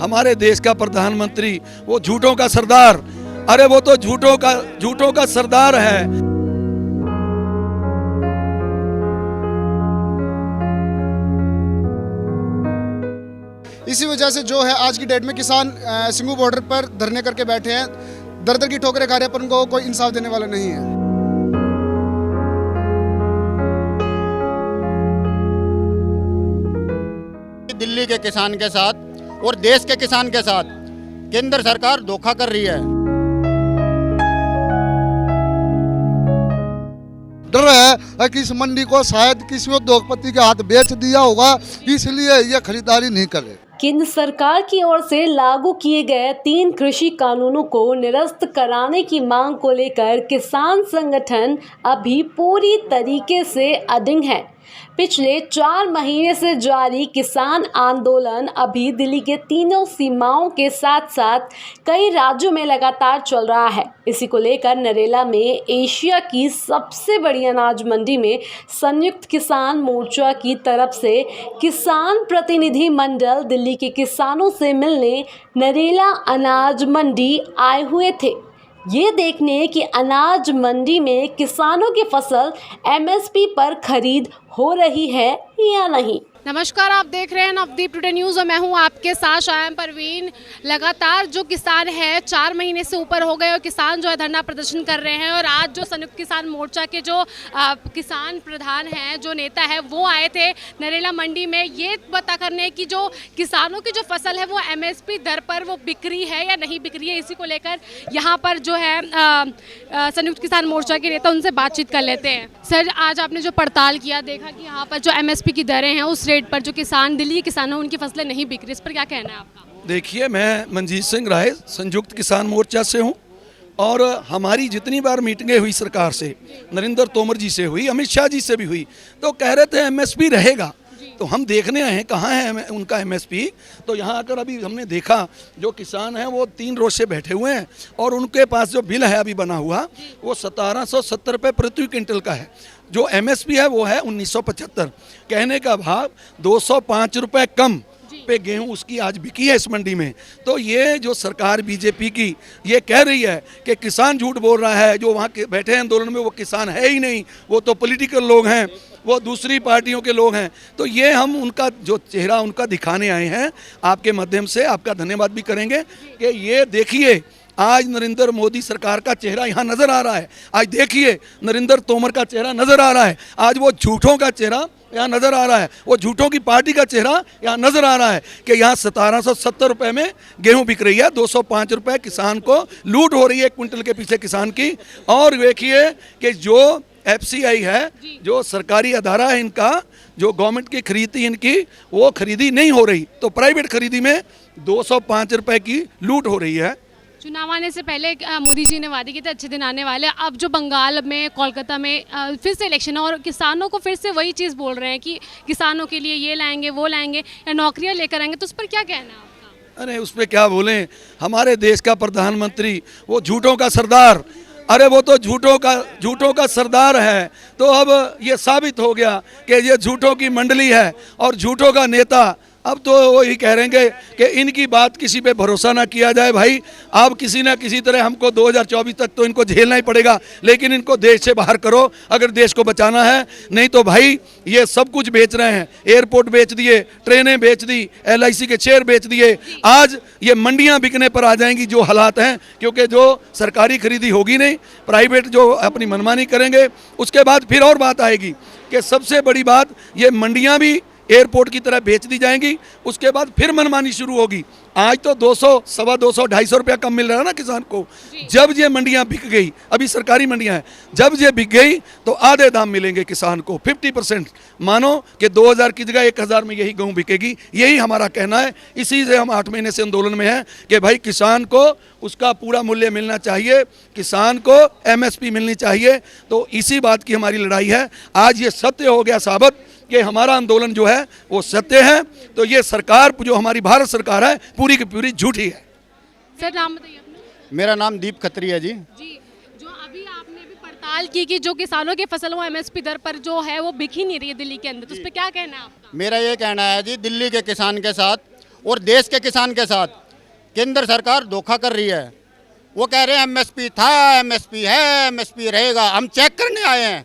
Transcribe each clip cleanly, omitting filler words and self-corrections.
हमारे देश का प्रधानमंत्री वो झूठों का सरदार, अरे वो तो झूठों का सरदार है। इसी वजह से जो है आज की डेट में किसान सिंगू बॉर्डर पर धरने करके बैठे हैं, दर दर की ठोकरें खा रहे हैं, पर उनको कोई इंसाफ देने वाला नहीं है। दिल्ली के किसान के साथ और देश के किसान के साथ केंद्र सरकार धोखा कर रही है। डर है कि इस मंडी को शायद किसी उद्योगपति के हाथ बेच दिया होगा, इसलिए ये खरीदारी नहीं करे। केंद्र सरकार की ओर से लागू किए गए 3 कृषि कानूनों को निरस्त कराने की मांग को लेकर किसान संगठन अभी पूरी तरीके से अडिग है। पिछले 4 महीने से जारी किसान आंदोलन अभी दिल्ली के तीनों सीमाओं के साथ साथ कई राज्यों में लगातार चल रहा है। इसी को लेकर नरेला में एशिया की सबसे बड़ी अनाज मंडी में संयुक्त किसान मोर्चा की तरफ से किसान प्रतिनिधि मंडल दिल्ली के किसानों से मिलने नरेला अनाज मंडी आए हुए थे, ये देखने कि अनाज मंडी में किसानों की फसल एमएसपी पर खरीद हो रही है या नहीं। नमस्कार, आप देख रहे हैं नवदीप टुडे न्यूज़ और मैं हूं आपके साथ शायम परवीन। लगातार जो किसान है 4 महीने से ऊपर हो गए और किसान जो है धरना प्रदर्शन कर रहे हैं। और आज जो संयुक्त किसान मोर्चा के जो किसान प्रधान हैं, जो नेता है, वो आए थे नरेला मंडी में ये पता करने की जो किसानों की जो फसल है वो एमएसपी दर पर वो बिक रही है या नहीं बिक रही है। इसी को लेकर यहाँ पर जो है संयुक्त किसान मोर्चा के नेता उनसे बातचीत कर लेते हैं। सर, आज आपने जो पड़ताल किया, देखा कि यहाँ पर जो एमएसपी की दरें हैं उस रेट पर जो किसान दिल्ली किसान हैं उनकी फसलें नहीं बिक रही, इस पर क्या कहना है आपका? देखिए, मैं मनजीत सिंह राय संयुक्त किसान मोर्चा से हूँ और हमारी जितनी बार मीटिंगें हुई सरकार से, नरेंद्र तोमर जी से हुई, अमित शाह जी से भी हुई, तो कह रहे थे एमएसपी रहेगा। तो हम देखने आए हैं कहाँ है उनका एमएसपी। तो यहाँ आकर अभी हमने देखा जो किसान हैं वो 3 रोज से बैठे हुए हैं और उनके पास जो बिल है अभी बना हुआ वो 1770 रुपये प्रति क्विंटल का है। जो एमएसपी है वो है 1975। कहने का भाव 205 रुपये कम पे गेहूं उसकी आज बिकी है इस मंडी में। तो ये जो सरकार बीजेपी की ये कह रही है कि किसान झूठ बोल रहा है, जो वहाँ के बैठे हैं आंदोलन में वो किसान है ही नहीं, वो तो पॉलिटिकल लोग हैं, वो दूसरी पार्टियों के लोग हैं। तो ये हम उनका जो चेहरा उनका दिखाने आए हैं, आपके माध्यम से आपका धन्यवाद भी करेंगे कि ये देखिए आज नरेंद्र मोदी सरकार का चेहरा यहाँ नज़र आ रहा है। आज देखिए नरेंद्र तोमर का चेहरा नज़र आ रहा है। आज वो झूठों का चेहरा यहाँ नज़र आ रहा है, वो झूठों की पार्टी का चेहरा यहाँ नज़र आ रहा है कि यहाँ 1770 रुपये में गेहूं बिक रही है, 205 रुपये किसान को लूट हो रही है 1 क्विंटल के पीछे किसान की। और देखिए कि जो एफसीआई है, जो सरकारी अदारा है इनका, जो गवर्नमेंट की खरीदी इनकी, वो खरीदी नहीं हो रही, तो प्राइवेट खरीदी में 205 रुपये की लूट हो रही है। चुनाव आने से पहले मोदी जी ने वादे किए थे अच्छे दिन आने वाले। अब जो बंगाल में, कोलकाता में फिर से इलेक्शन है और किसानों को फिर से वही चीज़ बोल रहे हैं कि किसानों के लिए ये लाएंगे वो लाएंगे या नौकरियां लेकर आएंगे, तो उस पर क्या कहना है आपका? अरे उस पर क्या बोलें, हमारे देश का प्रधानमंत्री वो झूठों का सरदार, अरे वो तो झूठों का सरदार है। तो अब ये साबित हो गया कि ये झूठों की मंडली है और झूठों का नेता। अब तो वो ही कह रहे हैं कि इनकी बात किसी पे भरोसा ना किया जाए। भाई, अब किसी ना किसी तरह हमको 2024 तक तो इनको झेलना ही पड़ेगा, लेकिन इनको देश से बाहर करो अगर देश को बचाना है। नहीं तो भाई ये सब कुछ बेच रहे हैं, एयरपोर्ट बेच दिए, ट्रेनें बेच दी, LIC के शेयर बेच दिए। आज ये मंडियां बिकने पर आ जाएंगी जो हालात हैं, क्योंकि जो सरकारी खरीदी होगी नहीं, प्राइवेट जो अपनी मनमानी करेंगे। उसके बाद फिर और बात आएगी कि सबसे बड़ी बात, ये मंडियां भी एयरपोर्ट की तरह बेच दी जाएंगी। उसके बाद फिर मनमानी शुरू होगी। आज तो 200, 250, 250 रुपया कम मिल रहा है ना किसान को। जब ये मंडियां बिक गई, अभी सरकारी मंडियां हैं, जब ये बिक गई तो आधे दाम मिलेंगे किसान को, 50%। मानो कि 2000 की जगह 1000 में यही गेहूं बिकेगी। यही हमारा कहना है। इसी से हम 8 महीने से आंदोलन में हैं कि भाई किसान को उसका पूरा मूल्य मिलना चाहिए, किसान को एमएसपी मिलनी चाहिए। तो इसी बात की हमारी लड़ाई है। आज ये सत्य हो गया साबित कि हमारा आंदोलन जो है वो सत्य है। तो ये सरकार जो हमारी भारत सरकार है पूरी की पूरी झूठी है। सर, नाम बताइए अपना। मेरा नाम दीप खत्री है जी। जो अभी आपने भी पड़ताल की कि जो किसानों की फसलों एमएसपी दर पर जो है वो बिक ही नहीं रही है दिल्ली के अंदर, तो उस पर क्या कहना है आपका? मेरा ये कहना है जी, दिल्ली के किसान के साथ और देश के किसान के साथ केंद्र सरकार धोखा कर रही है। वो कह रहे हैं एमएसपी था, एमएसपी है, एमएसपी रहेगा। हम चेक करने आए हैं,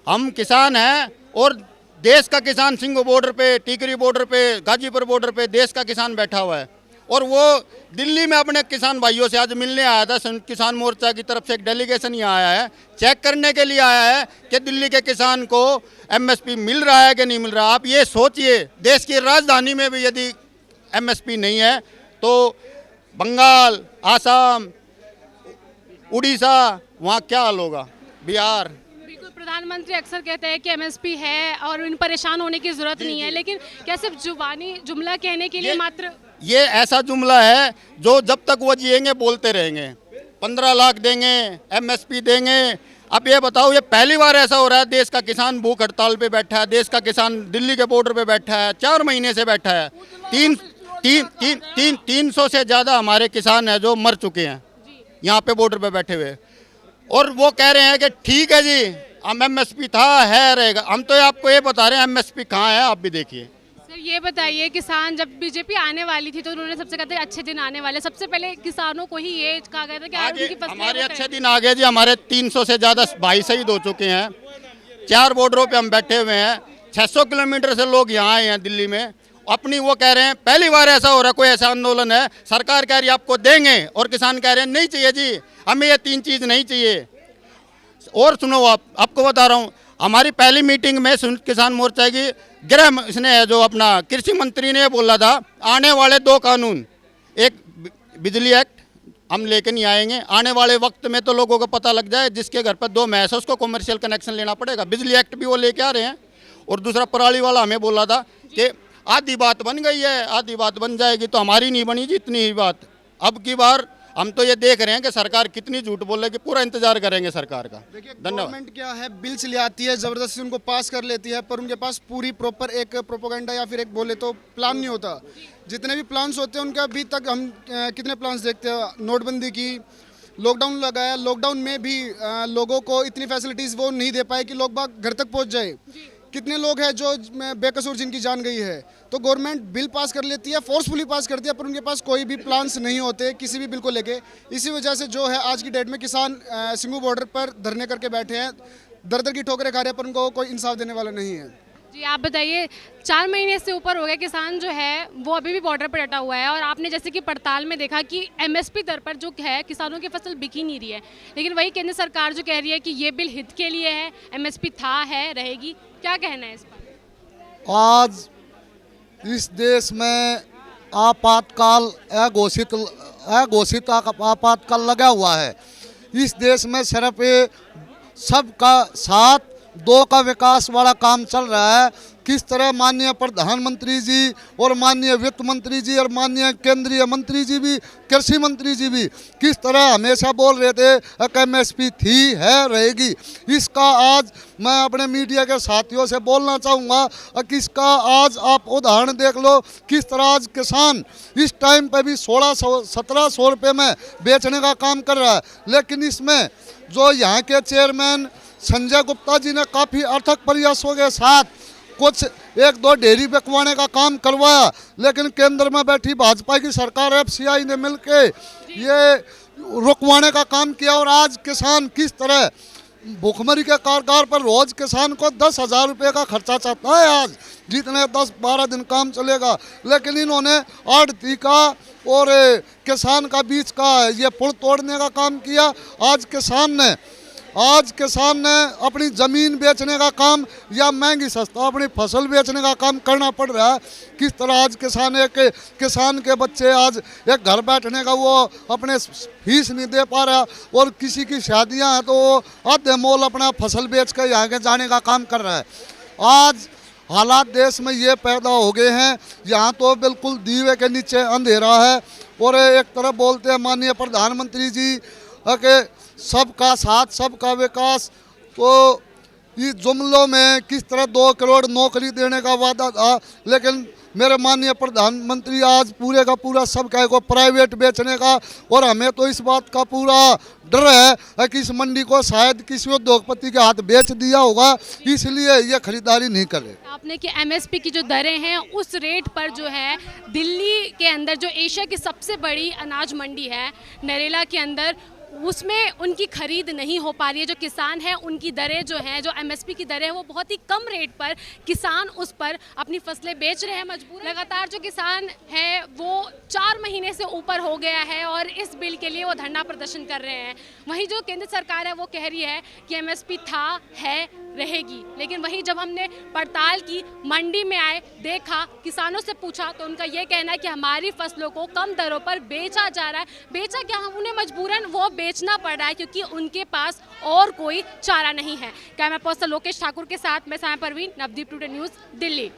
हम किसान हैं और देश का किसान सिंघू बॉर्डर पे, टीकरी बॉर्डर पे, गाजीपुर बॉर्डर पे देश का किसान बैठा हुआ है। और वो दिल्ली में अपने किसान भाइयों से आज मिलने आया था। संयुक्त किसान मोर्चा की तरफ से एक डेलीगेशन यहाँ आया है, चेक करने के लिए आया है कि दिल्ली के किसान को एमएसपी मिल रहा है कि नहीं मिल रहा। आप ये सोचिए, देश की राजधानी में भी यदि एमएसपी नहीं है तो बंगाल, आसाम, उड़ीसा, वहाँ क्या हाल होगा, बिहार। बिल्कुल, प्रधानमंत्री अक्सर कहते हैं कि एमएसपी है और इन परेशान होने की जरूरत नहीं है, लेकिन क्या सिर्फ जुबानी जुमला कहने के लिए मात्र? ये ऐसा जुमला है जो जब तक वो जिएंगे बोलते रहेंगे। 15 लाख देंगे, एमएसपी देंगे। अब ये बताओ, ये पहली बार ऐसा हो रहा है देश का किसान भूख हड़ताल पे बैठा है, देश का किसान दिल्ली के बॉर्डर पे बैठा है, 4 महीने से बैठा है। 300 से ज़्यादा हमारे किसान हैं जो मर चुके हैं यहाँ पे बॉर्डर पे बैठे हुए, और वो कह रहे हैं कि ठीक है जी, हम एमएसपी था, है, रहेगा। हम तो आपको ये बता रहे हैं एमएसपी कहाँ है, आप भी देखिए। सर ये बताइए, किसान जब बीजेपी आने वाली थी तो उन्होंने सबसे कहते हैं अच्छे दिन आने वाले, सबसे पहले किसानों को ही ये कहा गया था कि आज उनकी फसलें हमारे अच्छे दिन आ गए जी। हमारे 300 से ज़्यादा भाई शहीद हो चुके हैं, 4 बॉर्डरों पे हम बैठे हुए हैं, 600 किलोमीटर से लोग यहाँ आए हैं दिल्ली में। अपनी वो कह रहे हैं, पहली बार ऐसा हो रहा है, कोई ऐसा आंदोलन है, सरकार कह रही है आपको देंगे और किसान कह रहे हैं नहीं चाहिए जी, हमें ये 3 चीज़ नहीं चाहिए। और सुनो, आपको बता रहा हूँ, हमारी पहली मीटिंग में संयुक्त किसान मोर्चा की गृह इसने जो अपना कृषि मंत्री ने बोला था, आने वाले 2 कानून, एक बिजली एक्ट हम लेके नहीं आएंगे, आने वाले वक्त में तो लोगों को पता लग जाए जिसके घर पर 2 भैंस है उसको कमर्शियल कनेक्शन लेना पड़ेगा। बिजली एक्ट भी वो लेके आ रहे हैं। और दूसरा पराली वाला हमें बोला था कि आधी बात बन गई है, आधी बात बन जाएगी, तो हमारी नहीं बनी जी इतनी ही बात। अब की बार हम तो ये देख रहे हैं कि सरकार कितनी झूठ बोल रही है, पूरा इंतजार करेंगे सरकार का। देखिए, धन्यवाद। गवर्नमेंट क्या है, बिल्स ले आती है, ज़बरदस्ती उनको पास कर लेती है, पर उनके पास पूरी प्रॉपर एक प्रोपोगेंडा या फिर एक बोले तो प्लान नहीं होता। जितने भी प्लान्स होते हैं उनके अभी तक हम कितने प्लान्स देखते हैं, नोटबंदी की, लॉकडाउन लगाया, लॉकडाउन में भी लोगों को इतनी फैसिलिटीज़ वो नहीं दे पाए कि लोग बाग घर तक पहुँच जाए। कितने लोग हैं जो बेकसूर जिनकी जान गई है। तो गवर्नमेंट बिल पास कर लेती है, फोर्सफुली पास कर दिया, पर उनके पास कोई भी प्लान्स नहीं होते किसी भी बिल को लेके। इसी वजह से जो है आज की डेट में किसान सिंघू बॉर्डर पर धरने करके बैठे हैं, दर दर की ठोकरें खा रहे हैं, पर उनको कोई इंसाफ देने वाला नहीं है। जी आप बताइए, 4 महीने से ऊपर हो गए, किसान जो है वो अभी भी बॉर्डर पर डटा हुआ है, और आपने जैसे कि पड़ताल में देखा कि एमएसपी दर पर जो है किसानों की फसल बिक ही नहीं रही है, लेकिन वही केंद्र सरकार जो कह रही है कि ये बिल हित के लिए है, एमएसपी था, है, रहेगी। क्या कहना है इस पर? आज इस देश में आपातकाल अघोषित आपातकाल लगा हुआ है। इस देश में सिर्फ सबका साथ, 2 का विकास वाला काम चल रहा है। किस तरह माननीय प्रधानमंत्री जी और माननीय वित्त मंत्री जी और माननीय केंद्रीय मंत्री जी भी, कृषि मंत्री जी भी किस तरह हमेशा बोल रहे थे कि एमएसपी थी, है, रहेगी। इसका आज मैं अपने मीडिया के साथियों से बोलना चाहूँगा कि इसका आज आप उदाहरण देख लो। किस तरह आज किसान इस टाइम पे भी 1600-1700 रुपये में बेचने का काम कर रहा है, लेकिन इसमें जो यहाँ के चेयरमैन संजय गुप्ता जी ने काफ़ी अथक प्रयासों के साथ कुछ 1-2 डेयरी बिकवाने का काम करवाया, लेकिन केंद्र में बैठी भाजपा की सरकार एफसीआई ने मिलके ये रुकवाने का काम किया। और आज किसान किस तरह भूखमरी के कारगर पर रोज किसान को 10,000 रुपये का खर्चा चाहता है, आज जितने 10-12 दिन काम चलेगा, लेकिन इन्होंने आड़ती का और किसान का बीच का ये पुल तोड़ने का काम किया। आज किसान ने अपनी ज़मीन बेचने का काम या महंगी सस्ता अपनी फसल बेचने का काम करना पड़ रहा है। किस तरह आज किसान के बच्चे आज एक घर बैठने का वो अपने फीस नहीं दे पा रहा, और किसी की शादियां हैं तो वो आधे मोल अपना फसल बेच कर यहाँ के जाने का काम कर रहा है। आज हालात देश में ये पैदा हो गए हैं, यहाँ तो बिल्कुल दीवे के नीचे अंधेरा है। और एक तरफ बोलते हैं माननीय प्रधानमंत्री जी कि सबका साथ, सबका विकास, तो इस जुमलों में किस तरह 2 करोड़ नौकरी देने का वादा था, लेकिन मेरे माननीय प्रधानमंत्री आज पूरे का पूरा सब कहे को प्राइवेट बेचने का, और हमें तो इस बात का पूरा डर है कि इस मंडी को शायद किसी उद्योगपति के हाथ बेच दिया होगा, इसलिए ये खरीदारी नहीं कर रहे। आपने कि एमएसपी की जो दरें हैं उस रेट पर जो है दिल्ली के अंदर जो एशिया की सबसे बड़ी अनाज मंडी है नरेला के अंदर, उसमें उनकी खरीद नहीं हो पा रही है। जो किसान हैं उनकी दरें जो हैं, जो एमएसपी की दरें हैं, वो बहुत ही कम रेट पर किसान उस पर अपनी फसलें बेच रहे हैं मजबूर। लगातार जो किसान है वो 4 महीने से ऊपर हो गया है और इस बिल के लिए वो धरना प्रदर्शन कर रहे हैं। वहीं जो केंद्र सरकार है वो कह रही है कि एमएसपी था, है, रहेगी, लेकिन वहीं जब हमने पड़ताल की, मंडी में आए, देखा, किसानों से पूछा तो उनका ये कहना है कि हमारी फसलों को कम दरों पर बेचा जा रहा है। बेचा क्या, हम उन्हें मजबूरन वो बेचना पड़ रहा है क्योंकि उनके पास और कोई चारा नहीं है। कैमरा पर्सन लोकेश ठाकुर के साथ मैं साया परवीन, नवदीप टुडे न्यूज़, दिल्ली।